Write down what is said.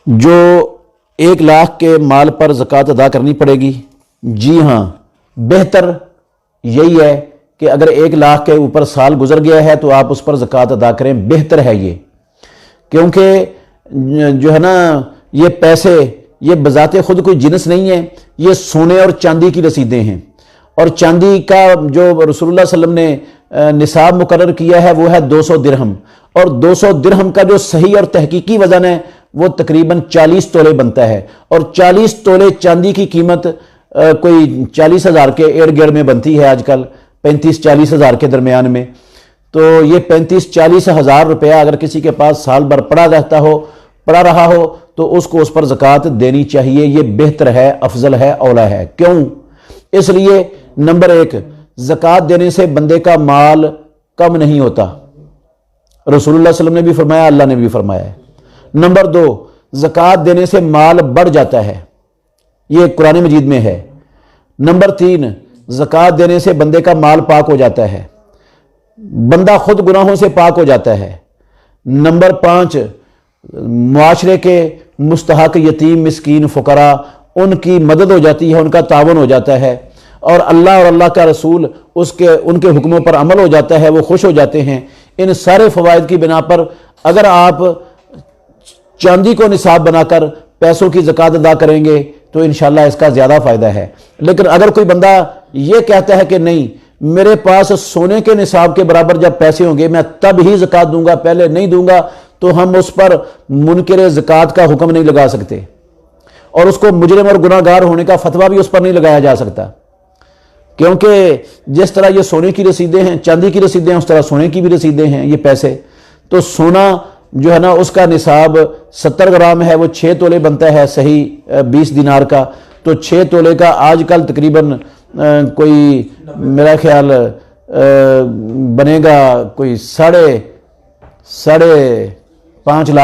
جو 1 लाख के माल पर ज़कात अदा करनी पड़ेगी। जी हाँ, बेहतर यही है कि अगर 1 लाख के ऊपर साल गुजर गया है तो आप उस पर ज़कात अदा करें, बेहतर है ये। क्योंकि जो है ना, ये पैसे ये बजाते खुद कोई जिन्स नहीं है, ये सोने और चांदी की रसीदें हैं। और चांदी का जो रसूलुल्लाह सल्लल्लाहु अलैहि वसल्लम ने निसाब मुकर्रर किया है वो है 200 दिरहम, और 200 दिरहम का जो सही और तहकीकी वज़न है वो तकरीबन 40 तोले बनता है। और 40 तोले चांदी की कीमत कोई 40,000 के इर्द गिर्द में बनती है आजकल, 35-40 हज़ार के दरमियान में। तो ये 35-40 हज़ार रुपया अगर किसी के पास साल भर पड़ा रहा हो तो उसको उस पर ज़कात देनी चाहिए। ये बेहतर है, अफजल है, औला है। क्यों? इसलिए नंबर 1, ज़कात देने से बंदे का माल कम नहीं होता, रसूलुल्लाह सल्लल्लाहु अलैहि वसल्लम ने भी फरमाया, अल्लाह ने भी फरमाया है। नंबर 2, ज़कात देने से माल बढ़ जाता है, ये कुरान मजीद में है। नंबर 3, ज़कात देने से बंदे का माल पाक हो जाता है, बंदा खुद गुनाहों से पाक हो जाता है। नंबर 5, मुआशरे के मुस्तहक यतीम मिस्कीन फ़ुकरा उनकी मदद हो जाती है, उनका तावन हो जाता है, और अल्लाह का रसूल उनके हुक्मों पर अमल हो जाता है, वो खुश हो जाते हैं। इन सारे फ़वाइद की बिना पर अगर आप चांदी को निसाब बनाकर पैसों की ज़कात अदा करेंगे तो इंशाल्लाह इसका ज़्यादा फ़ायदा है। लेकिन अगर कोई बंदा ये कहता है कि नहीं, मेरे पास सोने के निसाब के बराबर जब पैसे होंगे मैं तब ही ज़कात दूंगा, पहले नहीं दूंगा, तो हम उस पर मुनकिर ज़कात का हुक्म नहीं लगा सकते, और उसको मुजरिम और गुनाहगार होने का फतवा भी उस पर नहीं लगाया जा सकता। क्योंकि जिस तरह ये सोने की रसीदें हैं, चांदी की रसीदें हैं, उस तरह सोने की भी रसीदें हैं ये पैसे। तो सोना जो है ना, उसका निसाब 70 ग्राम है, वो 6 तोले बनता है सही 20 दिनार का। तो 6 तोले का आजकल तकरीबन कोई मेरा ख्याल बनेगा कोई 5.5 लाख